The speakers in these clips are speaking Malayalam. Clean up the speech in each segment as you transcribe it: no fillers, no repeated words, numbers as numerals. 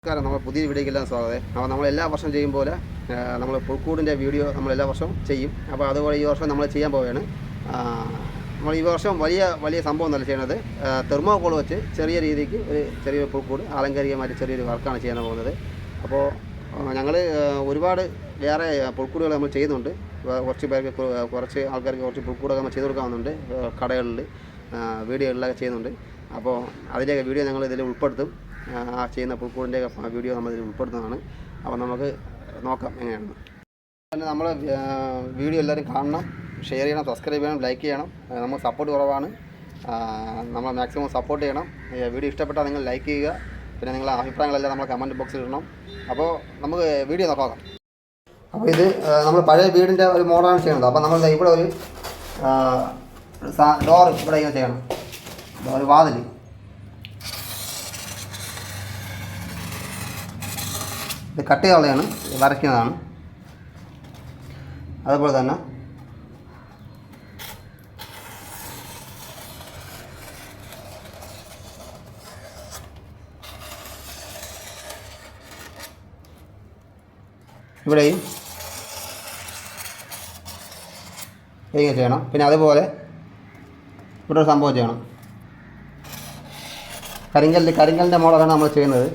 നമസ്കാരം. നമ്മൾ പുതിയ വീഡിയോക്കെല്ലാം സ്വാഗതം. അപ്പോൾ നമ്മൾ എല്ലാ വർഷം ചെയ്യും പോലെ നമ്മൾ പുൽക്കൂടിൻ്റെ വീഡിയോ നമ്മൾ എല്ലാ വർഷവും ചെയ്യും. അപ്പോൾ അതുപോലെ ഈ വർഷം നമ്മൾ ചെയ്യാൻ പോവുകയാണ്. നമ്മൾ ഈ വർഷം വലിയ സംഭവം എന്നല്ല ചെയ്യണത്. തെർമോകോൾ വെച്ച് ചെറിയ രീതിക്ക് ഒരു ചെറിയ പുൽക്കൂട് ആലങ്കാരികമായിട്ട് ചെറിയൊരു വർക്കാണ് ചെയ്യാൻ പോകുന്നത്. അപ്പോൾ ഞങ്ങൾ ഒരുപാട് വേറെ പുൽക്കൂടുകൾ നമ്മൾ ചെയ്യുന്നുണ്ട്. കുറച്ച് ആൾക്കാർക്ക് കുറച്ച് പുൽക്കൂടൊക്കെ നമ്മൾ ചെയ്ത് കൊടുക്കാവുന്നുണ്ട്. കടകളിൽ വീഡിയോകളിലൊക്കെ ചെയ്യുന്നുണ്ട്. അപ്പോൾ അതിൻ്റെയൊക്കെ വീഡിയോ ഞങ്ങൾ ഇതിൽ ഉൾപ്പെടുത്തും. ആ ചെയ്യുന്ന പുൽക്കൂടിൻ്റെ വീഡിയോ നമ്മളിതിൽ ഉൾപ്പെടുത്തുന്നതാണ്. അപ്പോൾ നമുക്ക് നോക്കാം എങ്ങനെയാണെന്ന്. പിന്നെ നമ്മൾ വീഡിയോ എല്ലാവരും കാണണം, ഷെയർ ചെയ്യണം, സബ്സ്ക്രൈബ് ചെയ്യണം, ലൈക്ക് ചെയ്യണം. നമുക്ക് സപ്പോർട്ട് കുറവാണ്, നമ്മൾ മാക്സിമം സപ്പോർട്ട് ചെയ്യണം. വീഡിയോ ഇഷ്ടപ്പെട്ടാൽ നിങ്ങൾ ലൈക്ക് ചെയ്യുക. പിന്നെ നിങ്ങളുടെ അഭിപ്രായങ്ങളെല്ലാം നമ്മൾ കമൻറ്റ് ബോക്സിൽ ഇടണം. അപ്പോൾ നമുക്ക് വീഡിയോ നോക്കാം. അപ്പോൾ ഇത് നമ്മൾ പഴയ വീടിൻ്റെ ഒരു മോഡലാണ് ചെയ്യുന്നത്. അപ്പോൾ നമ്മൾ ഇവിടെ ഒരു ഡോർ ഇവിടെ ഇങ്ങനെ ചെയ്യണം, ഒരു വാതിൽ. ഇത് കട്ട് ചെയ്യാനുള്ളതാണ്, വരയ്ക്കുന്നതാണ്. അതുപോലെ തന്നെ ഇവിടെയും ഇങ്ങനെ ചെയ്യണം. പിന്നെ അതുപോലെ ഇവിടെ ഒരു സംഭവം ചെയ്യണം. കരിങ്കലിൻ്റെ മോഡലാണ് നമ്മൾ ചെയ്യുന്നത്.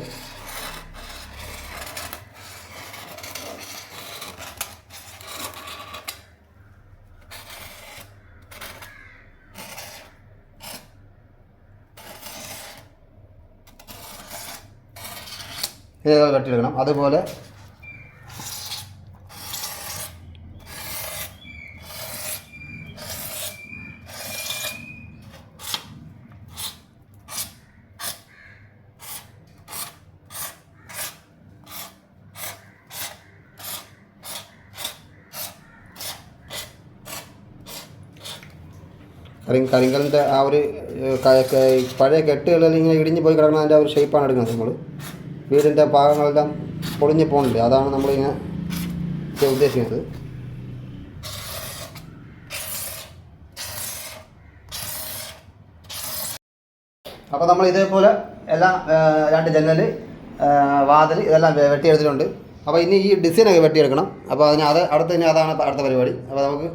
ഇതേപോലെ കെട്ടിയെടുക്കണം. അതുപോലെ കരിങ്കലിൻ്റെ ആ ഒരു പഴയ കെട്ടുകളിൽ ഇങ്ങനെ ഇടിഞ്ഞ് പോയി കിടക്കുന്ന അതിൻ്റെ ആ ഒരു ഷേപ്പാണ് എടുക്കുന്നത്. നമ്മൾ വീടിൻ്റെ ഭാഗങ്ങളെല്ലാം പൊളിഞ്ഞ് പോകുന്നുണ്ട്, അതാണ് നമ്മളിങ്ങനെ ഉദ്ദേശിക്കുന്നത്. അപ്പോൾ നമ്മൾ ഇതേപോലെ എല്ലാം രണ്ട് ജനൽ, വാതിൽ ഇതെല്ലാം വെട്ടിയെടുത്തിട്ടുണ്ട്. അപ്പോൾ ഇനി ഈ ഡിസൈനൊക്കെ വെട്ടിയെടുക്കണം. അപ്പോൾ അതാണ് അടുത്ത പരിപാടി. അപ്പോൾ നമുക്ക്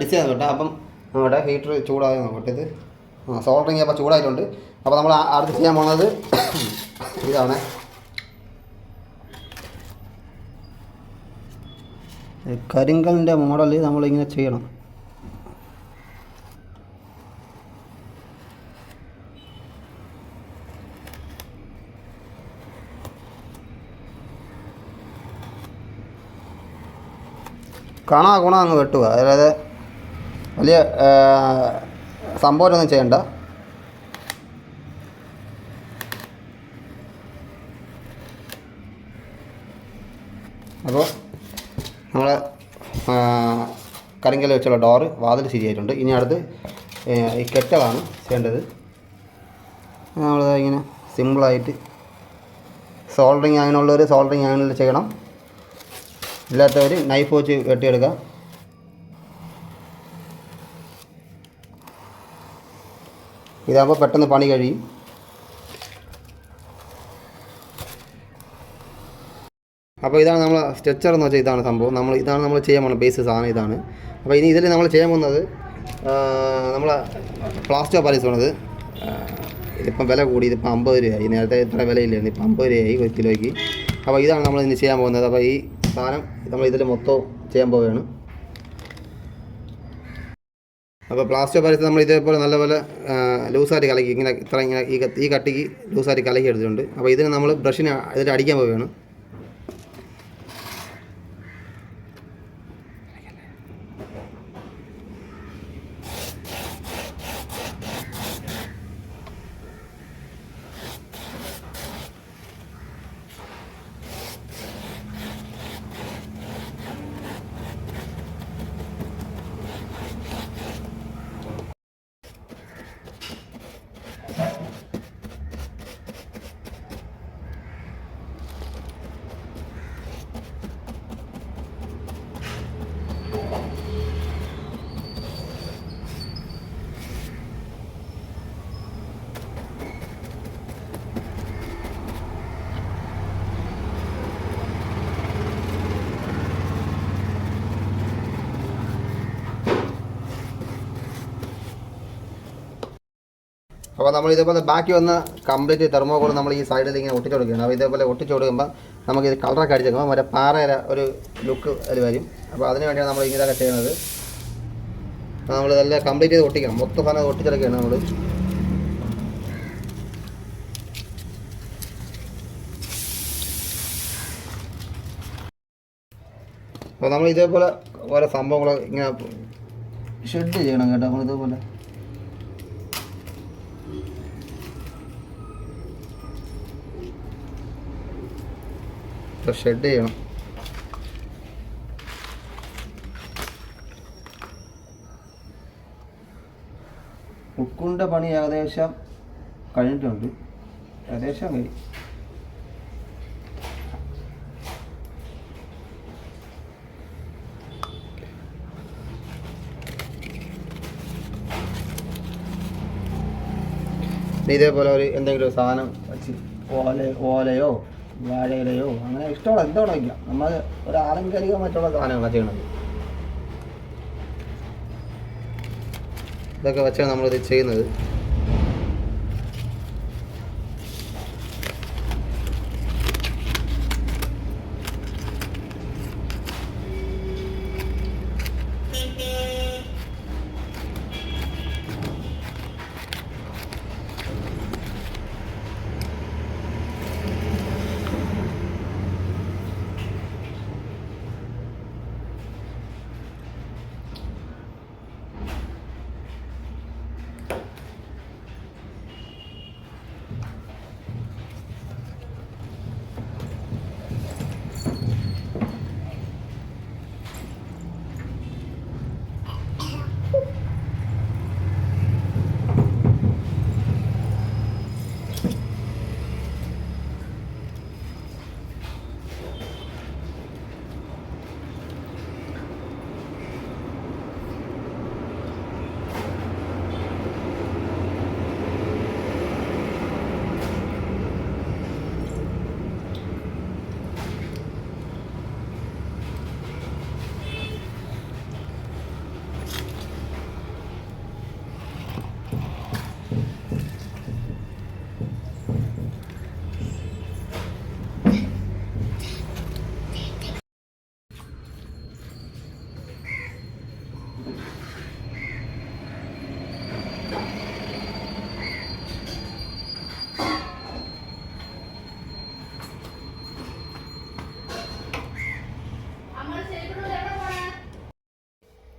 ഡിസൈൻ വെട്ടാം. അപ്പം നമ്മുടെ ഹീറ്റർ ചൂടായി നോക്കട്ടെ. ഇത് സോൾഡറിങ് അപ്പോൾ ചൂടായിട്ടുണ്ട്. അപ്പോൾ നമ്മൾ അടുത്ത് ചെയ്യാൻ പോകുന്നത് ഇതാണ്. കരിങ്കലിൻ്റെ മോഡൽ നമ്മളിങ്ങനെ ചെയ്യണം. ഗുണം അങ്ങ് വെട്ടുക, അതായത് വലിയ സംഭവമൊന്നും ചെയ്യണ്ട. അപ്പോൾ നമ്മൾ കരിങ്കൽ വെച്ചുള്ള ഡോറ് വാതിൽ ശരിയായിട്ടുണ്ട്. ഇനി അടുത്ത് ഈ കെട്ടുകളാണ് ചെയ്യേണ്ടത്. നമ്മൾ ഇങ്ങനെ സിമ്പിളായിട്ട് സോൾഡറിങ് അങ്ങനെയുള്ളവർ സോൾഡറിങ് അങ്ങനെ ചെയ്യണം. ഇല്ലാത്തവർ നൈഫ് വെച്ച് വെട്ടിയെടുക്കുക. ഇതാകുമ്പോൾ പെട്ടെന്ന് പണി കഴിയും. അപ്പോൾ ഇതാണ് നമ്മൾ സ്ട്രെച്ചർ എന്ന് വെച്ചാൽ ഇതാണ് സംഭവം. ഇതാണ് നമ്മൾ ചെയ്യാൻ പോകുന്നത്. ബേസ് സാധനം ഇതാണ്. അപ്പോൾ ഇനി ഇതിൽ നമ്മൾ ചെയ്യാൻ പോകുന്നത് നമ്മൾ പ്ലാസ്റ്റർ ഓഫ് പാരീസ് വേണത്. ഇതിപ്പം വില കൂടി, ഇതിപ്പോൾ 50 രൂപയായി. നേരത്തെ ഇത്ര വിലയില്ലായിരുന്നു, ഇപ്പം 50 രൂപയായി ഒരു കിലോയ്ക്ക്. അപ്പോൾ ഇതാണ് നമ്മൾ ഇനി ചെയ്യാൻ പോകുന്നത്. അപ്പോൾ ഈ സാധനം നമ്മൾ ഇതിൽ മൊത്തം ചെയ്യാൻ പോവുകയാണ്. അപ്പോൾ പ്ലാസ്റ്റർ ഓഫ് പാരീസ് നമ്മൾ ഇതേപോലെ നല്ലപോലെ ലൂസായിട്ട് കലക്കി ഇങ്ങനെ ഈ കട്ടിക്ക് ലൂസായിട്ട് കലക്കി എടുത്തിട്ടുണ്ട്. അപ്പോൾ ഇതിന് നമ്മൾ ബ്രഷിന് ഇതിൽ അടിക്കാൻ പോവുകയാണ്. അപ്പോൾ നമ്മൾ ഇതേപോലെ ബാക്കി വന്ന കംപ്ലീറ്റ് തെർമോകോൾ നമ്മൾ ഈ സൈഡിൽ ഇങ്ങനെ ഒട്ടിച്ചു കൊടുക്കുകയാണ്. അപ്പോൾ ഇതേപോലെ ഒട്ടിച്ചു കൊടുക്കുമ്പോൾ നമുക്ക് ഇത് കളറൊക്കെ അടിച്ചെടുക്കുമ്പോൾ മറ്റേ പാറയുടെ ഒരു ലുക്ക് അതിൽ വരും. അപ്പോൾ അതിന് വേണ്ടിയാണ് നമ്മൾ ഇങ്ങനെയൊക്കെ ചെയ്യുന്നത്. നമ്മളിതെല്ലാം കംപ്ലീറ്റ് ചെയ്ത് ഒട്ടിക്കണം. മൊത്തം സാധനം ഒട്ടിച്ചെടുക്കുകയാണ് നമ്മൾ. അപ്പോൾ നമ്മൾ ഇതേപോലെ ഓരോ സംഭവങ്ങൾ ഇങ്ങനെ ഷെഡ് ചെയ്യണം കേട്ടോ. നമ്മൾ ഇതേപോലെ ഷെഡ് ചെയ്യണം. ഉക്കുണ്ട പണി ഏകദേശം കഴിഞ്ഞിട്ടുണ്ട്. ഏകദേശം കഴിയും. ഇതേപോലെ ഒരു എന്തെങ്കിലും ഒരു സാധനം വെച്ച് ഓലയോ വാഴയിലയോ അങ്ങനെ ഇഷ്ടമുള്ള എന്തോടെ വയ്ക്കാം. നമ്മൾ ഒരു ആലങ്കാരികമായിട്ടുള്ള സാധനങ്ങളാണ് ചെയ്യണത്. ഇതൊക്കെ വെച്ചാണ് നമ്മളിത് ചെയ്യുന്നത്.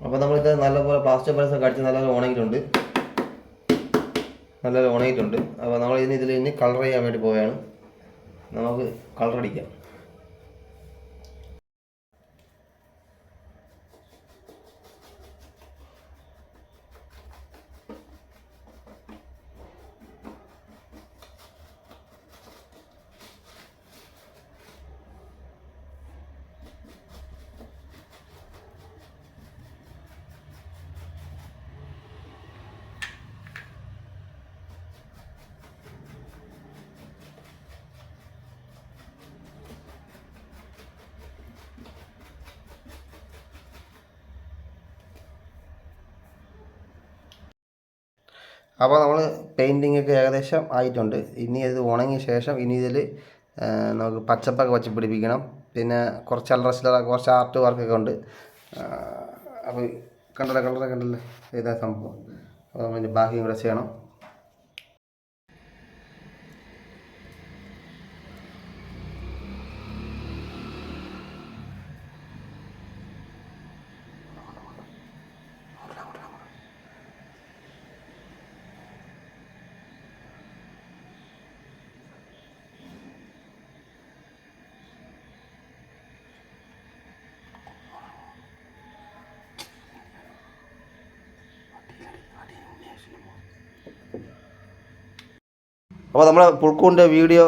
അപ്പോൾ നമ്മളിത് നല്ലപോലെ പ്ലാസ്റ്റിക് പൈസൊക്കെ അടിച്ച് നല്ലപോലെ ഉണങ്ങിയിട്ടുണ്ട്. അപ്പോൾ നമ്മൾ ഇതിൽ കളർ ചെയ്യാൻ വേണ്ടി പോവുകയാണ്. നമുക്ക് കളർ അടിക്കാം. അപ്പോൾ നമ്മൾ പെയിൻറ്റിങ് ഒക്കെ ഏകദേശം ആയിട്ടുണ്ട്. ഇനി ഇത് ഉണങ്ങിയ ശേഷം ഇനി ഇതിൽ നമുക്ക് പച്ചപ്പൊക്കെ വെച്ച് പിടിപ്പിക്കണം. പിന്നെ കുറച്ച് അല്ലറ കുറച്ച് ആർട്ട് വർക്കൊക്കെ ഉണ്ട്. അപ്പോൾ കളറൊക്കെ കണ്ടല്ലേ, ഇതാ സംഭവം. അപ്പോൾ നമ്മൾ ബാക്കിയും കൂടെ ചെയ്യണം. അപ്പോൾ നമ്മുടെ പുൽക്കൂടിൻ്റെ വീഡിയോ